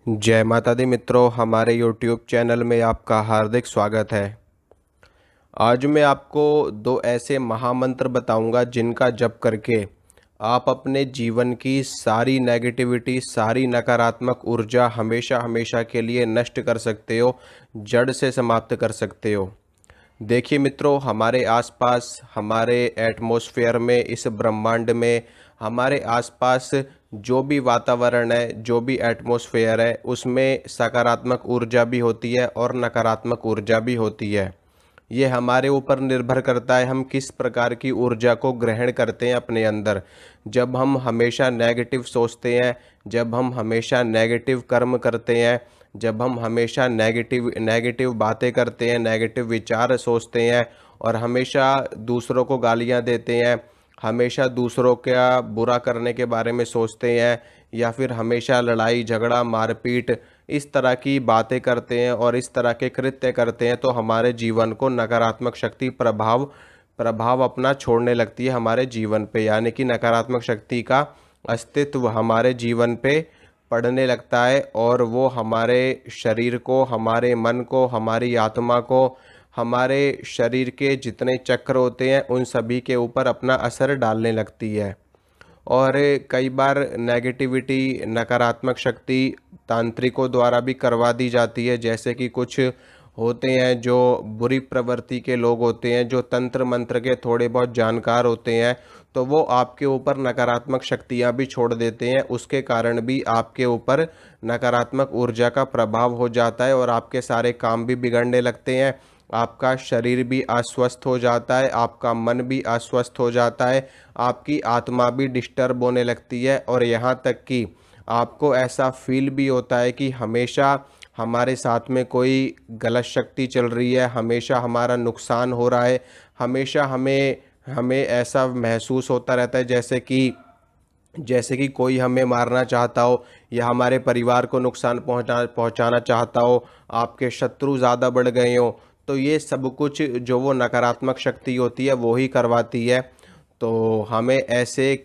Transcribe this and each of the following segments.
जय माता दी मित्रों, हमारे YouTube चैनल में आपका हार्दिक स्वागत है। आज मैं आपको दो ऐसे महामंत्र बताऊंगा जिनका जप करके आप अपने जीवन की सारी नेगेटिविटी, सारी नकारात्मक ऊर्जा हमेशा हमेशा के लिए नष्ट कर सकते हो, जड़ से समाप्त कर सकते हो। देखिए मित्रों, हमारे आसपास, हमारे एटमॉस्फेयर में, इस ब्रह्मांड में, हमारे आसपास जो भी वातावरण है, जो भी एटमॉस्फेयर है, उसमें सकारात्मक ऊर्जा भी होती है और नकारात्मक ऊर्जा भी होती है। ये हमारे ऊपर निर्भर करता है हम किस प्रकार की ऊर्जा को ग्रहण करते हैं अपने अंदर। जब हम हमेशा नेगेटिव सोचते हैं, जब हम हमेशा नेगेटिव कर्म करते हैं, जब हम हमेशा नेगेटिव नेगेटिव बातें करते हैं, नेगेटिव विचार सोचते हैं और हमेशा दूसरों को गालियां देते हैं, हमेशा दूसरों का बुरा करने के बारे में सोचते हैं, या फिर हमेशा लड़ाई झगड़ा मारपीट इस तरह की बातें करते हैं और इस तरह के कृत्य करते हैं, तो हमारे जीवन को नकारात्मक शक्ति प्रभाव प्रभाव अपना छोड़ने लगती है हमारे जीवन पे। यानी कि नकारात्मक शक्ति का अस्तित्व हमारे जीवन पे पड़ने लगता है और वो हमारे शरीर को, हमारे मन को, हमारी आत्मा को, हमारे शरीर के जितने चक्र होते हैं उन सभी के ऊपर अपना असर डालने लगती है। और कई बार नेगेटिविटी, नकारात्मक शक्ति तांत्रिकों द्वारा भी करवा दी जाती है। जैसे कि कुछ होते हैं जो बुरी प्रवृत्ति के लोग होते हैं, जो तंत्र मंत्र के थोड़े बहुत जानकार होते हैं, तो वो आपके ऊपर नकारात्मक शक्तियाँ भी छोड़ देते हैं। उसके कारण भी आपके ऊपर नकारात्मक ऊर्जा का प्रभाव हो जाता है और आपके सारे काम भी बिगड़ने लगते हैं। आपका शरीर भी अस्वस्थ हो जाता है, आपका मन भी अस्वस्थ हो जाता है, आपकी आत्मा भी डिस्टर्ब होने लगती है और यहाँ तक कि आपको ऐसा फील भी होता है कि हमेशा हमारे साथ में कोई गलत शक्ति चल रही है, हमेशा हमारा नुकसान हो रहा है, हमेशा हमें हमें ऐसा महसूस होता रहता है जैसे कि कोई हमें मारना चाहता हो या हमारे परिवार को नुकसान पहुंचाना चाहता हो, आपके शत्रु ज़्यादा बढ़ गए हों। तो ये सब कुछ जो वो नकारात्मक शक्ति होती है वो ही करवाती है। तो हमें ऐसी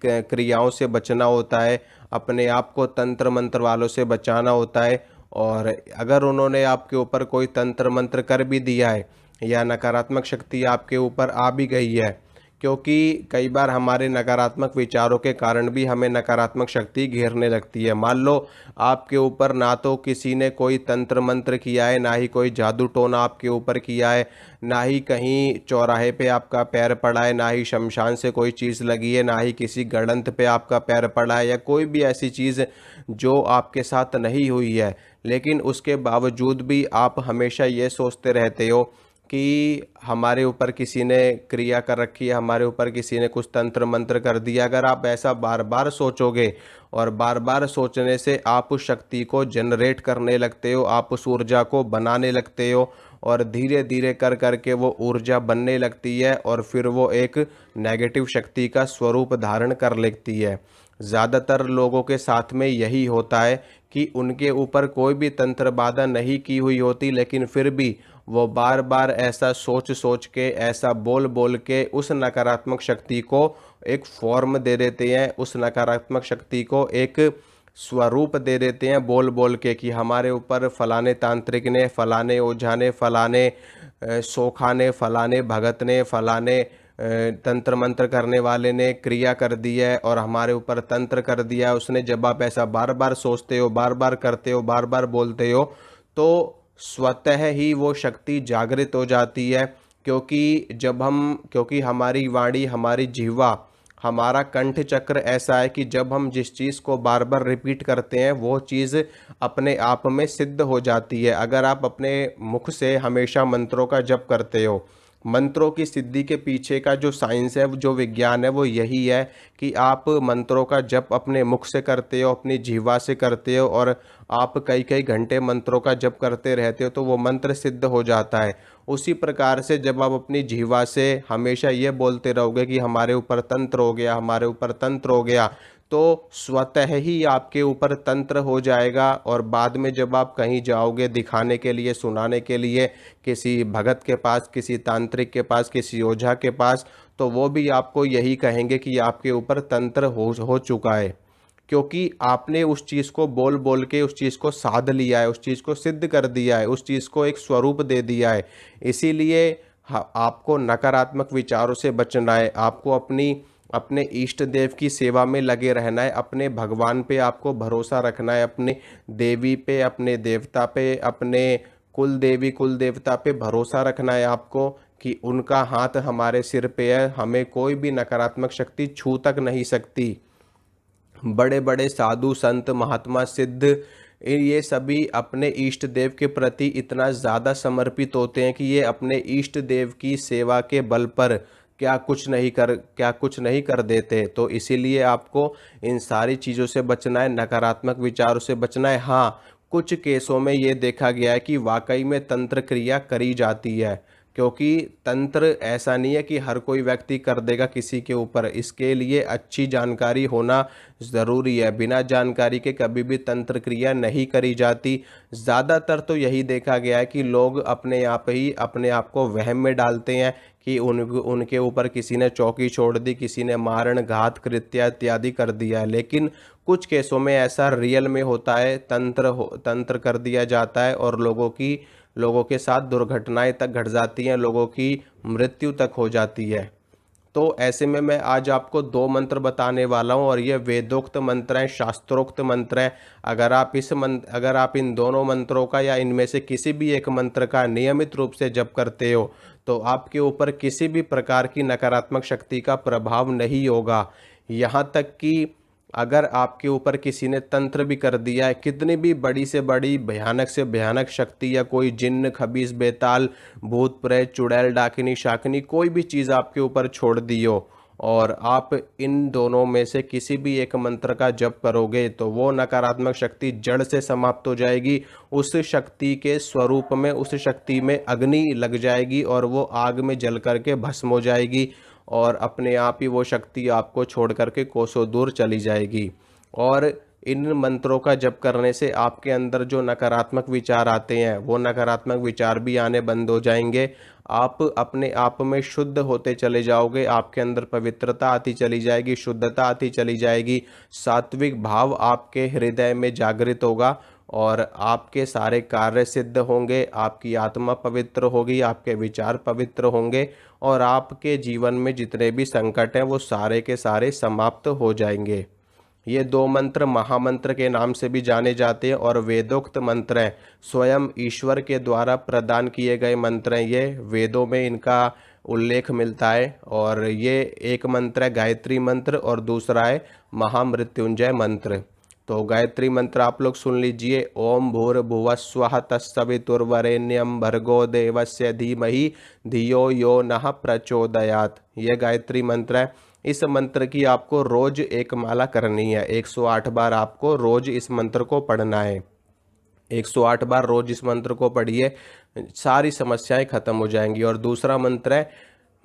क्रियाओं से बचना होता है, अपने आप को तंत्र मंत्र वालों से बचाना होता है। और अगर उन्होंने आपके ऊपर कोई तंत्र मंत्र कर भी दिया है या नकारात्मक शक्ति आपके ऊपर आ भी गई है, क्योंकि कई बार हमारे नकारात्मक विचारों के कारण भी हमें नकारात्मक शक्ति घेरने लगती है। मान लो आपके ऊपर ना तो किसी ने कोई तंत्र मंत्र किया है, ना ही कोई जादू टोना आपके ऊपर किया है, ना ही कहीं चौराहे पे आपका पैर पड़ा है, ना ही शमशान से कोई चीज़ लगी है, ना ही किसी गड़ंत पे आपका पैर पड़ा है, या कोई भी ऐसी चीज़ जो आपके साथ नहीं हुई है, लेकिन उसके बावजूद भी आप हमेशा ये सोचते रहते हो कि हमारे ऊपर किसी ने क्रिया कर रखी है, हमारे ऊपर किसी ने कुछ तंत्र मंत्र कर दिया। अगर आप ऐसा बार बार सोचोगे और बार बार सोचने से आप उस शक्ति को जनरेट करने लगते हो, आप उस ऊर्जा को बनाने लगते हो और धीरे धीरे कर करके वो ऊर्जा बनने लगती है और फिर वो एक नेगेटिव शक्ति का स्वरूप धारण कर लेती है। ज़्यादातर लोगों के साथ में यही होता है कि उनके ऊपर कोई भी तंत्र बाधा नहीं की हुई होती, लेकिन फिर भी वो बार बार ऐसा सोच सोच के, ऐसा बोल बोल के उस नकारात्मक शक्ति को एक फॉर्म दे देते हैं, उस नकारात्मक शक्ति को एक स्वरूप दे देते हैं बोल बोल के कि हमारे ऊपर फलाने तांत्रिक ने, फलाने ओझा ने, फलाने सोखा ने, फलाने भगत ने, फलाने तंत्र मंत्र करने वाले ने क्रिया कर दी है और हमारे ऊपर तंत्र कर दिया है उसने। जब आप ऐसा बार बार सोचते हो, बार बार करते हो, बार बार बोलते हो, तो स्वतः ही वो शक्ति जागृत हो जाती है। क्योंकि हमारी वाणी, हमारी जिह्वा, हमारा कंठ चक्र ऐसा है कि जब हम जिस चीज़ को बार बार रिपीट करते हैं वो चीज़ अपने आप में सिद्ध हो जाती है। अगर आप अपने मुख से हमेशा मंत्रों का जप करते हो, मंत्रों की सिद्धि के पीछे का जो साइंस है, जो विज्ञान है, वो यही है कि आप मंत्रों का जप अपने मुख से करते हो, अपनी जिह्वा से करते हो और आप कई कई घंटे मंत्रों का जप करते रहते हो तो वो मंत्र सिद्ध हो जाता है। उसी प्रकार से जब आप अपनी जिह्वा से हमेशा ये बोलते रहोगे कि हमारे ऊपर तंत्र हो गया, हमारे ऊपर तंत्र हो गया, तो स्वतः ही आपके ऊपर तंत्र हो जाएगा। और बाद में जब आप कहीं जाओगे दिखाने के लिए, सुनाने के लिए किसी भगत के पास, किसी तांत्रिक के पास, किसी ओझा के पास, तो वो भी आपको यही कहेंगे कि आपके ऊपर तंत्र हो चुका है। क्योंकि आपने उस चीज़ को बोल बोल के उस चीज़ को साध लिया है, उस चीज़ को सिद्ध कर दिया है, उस चीज़ को एक स्वरूप दे दिया है। इसीलिए आपको नकारात्मक विचारों से बचना है, आपको अपने इष्ट देव की सेवा में लगे रहना है, अपने भगवान पे आपको भरोसा रखना है, अपने देवी पे, अपने देवता पे, अपने कुल देवी कुल देवता पे भरोसा रखना है आपको कि उनका हाथ हमारे सिर पे है, हमें कोई भी नकारात्मक शक्ति छू तक नहीं सकती। बड़े बड़े साधु संत महात्मा सिद्ध ये सभी अपने इष्ट देव के प्रति इतना ज़्यादा समर्पित होते हैं कि ये अपने इष्ट देव की सेवा के बल पर क्या कुछ नहीं कर देते। तो इसीलिए आपको इन सारी चीज़ों से बचना है, नकारात्मक विचारों से बचना है। हाँ, कुछ केसों में ये देखा गया है कि वाकई में तंत्र क्रिया करी जाती है, क्योंकि तंत्र ऐसा नहीं है कि हर कोई व्यक्ति कर देगा किसी के ऊपर, इसके लिए अच्छी जानकारी होना ज़रूरी है। बिना जानकारी के कभी भी तंत्र क्रिया नहीं करी जाती। ज़्यादातर तो यही देखा गया है कि लोग अपने आप ही अपने आप को वहम में डालते हैं कि उनके ऊपर किसी ने चौकी छोड़ दी, किसी ने मारण घात कृत्य इत्यादि कर दिया है। लेकिन कुछ केसों में ऐसा रियल में होता है, तंत्र कर दिया जाता है और लोगों के साथ दुर्घटनाएं तक घट जाती हैं, लोगों की मृत्यु तक हो जाती है। तो ऐसे में मैं आज आपको 2 मंत्र बताने वाला हूं और ये वेदोक्त मंत्र हैं, शास्त्रोक्त मंत्र हैं। अगर आप इन दोनों मंत्रों का या इनमें से किसी भी एक मंत्र का नियमित रूप से जप करते हो तो आपके ऊपर किसी भी प्रकार की नकारात्मक शक्ति का प्रभाव नहीं होगा। यहाँ तक कि अगर आपके ऊपर किसी ने तंत्र भी कर दिया है, कितनी भी बड़ी से बड़ी भयानक से भयानक शक्ति या कोई जिन्न खबीस बेताल भूत प्रेत चुड़ैल डाकिनी शाकिनी कोई भी चीज़ आपके ऊपर छोड़ दी हो और आप इन दोनों में से किसी भी एक मंत्र का जप करोगे तो वो नकारात्मक शक्ति जड़ से समाप्त हो जाएगी। उस शक्ति के स्वरूप में, उस शक्ति में अग्नि लग जाएगी और वो आग में जल करके भस्म हो जाएगी और अपने आप ही वो शक्ति आपको छोड़ करके कोसों दूर चली जाएगी। और इन मंत्रों का जप करने से आपके अंदर जो नकारात्मक विचार आते हैं वो नकारात्मक विचार भी आने बंद हो जाएंगे। आप अपने आप में शुद्ध होते चले जाओगे, आपके अंदर पवित्रता आती चली जाएगी, शुद्धता आती चली जाएगी, सात्विक भाव आपके हृदय में जागृत होगा और आपके सारे कार्य सिद्ध होंगे, आपकी आत्मा पवित्र होगी, आपके विचार पवित्र होंगे और आपके जीवन में जितने भी संकट हैं वो सारे के सारे समाप्त हो जाएंगे। ये 2 मंत्र महामंत्र के नाम से भी जाने जाते हैं और वेदोक्त मंत्र हैं, स्वयं ईश्वर के द्वारा प्रदान किए गए मंत्र हैं। ये वेदों में इनका उल्लेख मिलता है और ये एक मंत्र है गायत्री मंत्र और दूसरा है महामृत्युंजय मंत्र। तो गायत्री मंत्र आप लोग सुन लीजिए, ओम भूर्भुवः स्वः तत्सवितुर्वरेण्यं भर्गो देवस्य धीमहि धियो यो नः प्रचोदयात्। यह गायत्री मंत्र है। इस मंत्र की आपको रोज एक माला करनी है, 108 बार आपको रोज इस मंत्र को पढ़ना है। 108 बार रोज इस मंत्र को पढ़िए, सारी समस्याएं खत्म हो जाएंगी। और दूसरा मंत्र है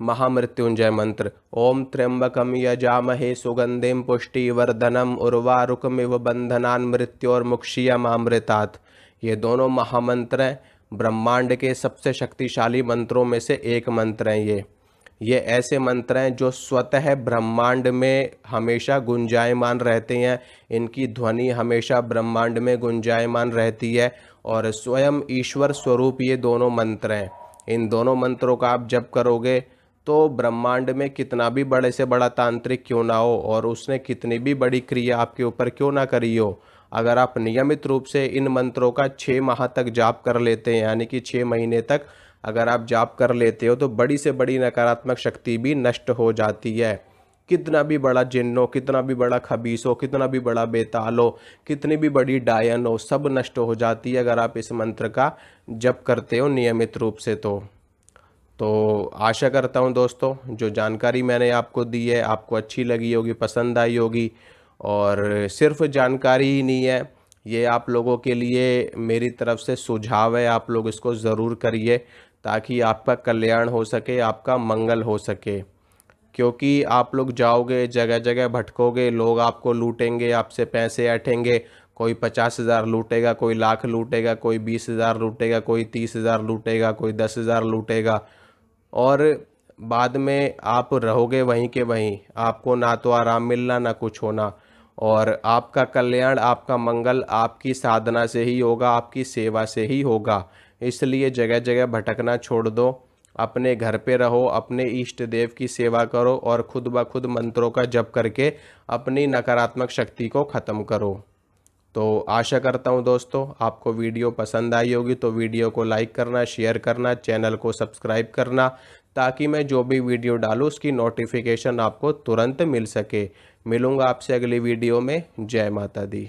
महामृत्युंजय मंत्र, ओम त्र्यंबकम यजामहे सुगंधिम पुष्टिवर्धनम उर्वारुकमिव बंधनान् मृत्योर्मुक्षीयमामृतात्। ये दोनों महामंत्र हैं, ब्रह्मांड के सबसे शक्तिशाली मंत्रों में से एक मंत्र हैं। ये ऐसे मंत्र हैं जो स्वतः ब्रह्मांड में हमेशा गुंजायमान रहते हैं, इनकी ध्वनि हमेशा ब्रह्मांड में गुंजायमान रहती है और स्वयं ईश्वर स्वरूप ये दोनों मंत्र हैं। इन दोनों मंत्रों का आप जप करोगे तो ब्रह्मांड में कितना भी बड़े से बड़ा तांत्रिक क्यों ना हो और उसने कितनी भी बड़ी क्रिया आपके ऊपर क्यों ना करी हो, अगर आप नियमित रूप से इन मंत्रों का 6 माह तक जाप कर लेते हैं, यानी कि 6 महीने तक अगर आप जाप कर लेते हो तो बड़ी से बड़ी नकारात्मक शक्ति भी नष्ट हो जाती है। कितना भी बड़ा जिन्न हो, कितना भी बड़ा खबीस हो, कितना भी बड़ा बेताल हो, कितनी भी बड़ी डायन हो, सब नष्ट हो जाती है अगर आप इस मंत्र का जप करते हो नियमित रूप से। तो आशा करता हूँ दोस्तों जो जानकारी मैंने आपको दी है आपको अच्छी लगी होगी, पसंद आई होगी। और सिर्फ जानकारी ही नहीं है, ये आप लोगों के लिए मेरी तरफ से सुझाव है, आप लोग इसको ज़रूर करिए ताकि आपका कल्याण हो सके, आपका मंगल हो सके। क्योंकि आप लोग जाओगे जगह जगह भटकोगे, लोग आपको लूटेंगे, आपसे पैसे ऐंठेंगे, कोई 50,000 लूटेगा, कोई लाख लूटेगा, कोई 20,000 लूटेगा, कोई 30,000 लूटेगा, कोई 10,000 लूटेगा और बाद में आप रहोगे वहीं के वहीं, आपको ना तो आराम मिलना ना कुछ होना। और आपका कल्याण, आपका मंगल आपकी साधना से ही होगा, आपकी सेवा से ही होगा। इसलिए जगह जगह भटकना छोड़ दो, अपने घर पे रहो, अपने इष्ट देव की सेवा करो और खुद ब खुद मंत्रों का जप करके अपनी नकारात्मक शक्ति को ख़त्म करो। तो आशा करता हूँ दोस्तों आपको वीडियो पसंद आई होगी, तो वीडियो को लाइक करना, शेयर करना, चैनल को सब्सक्राइब करना, ताकि मैं जो भी वीडियो डालूँ उसकी नोटिफिकेशन आपको तुरंत मिल सके। मिलूँगा आपसे अगली वीडियो में। जय माता दी।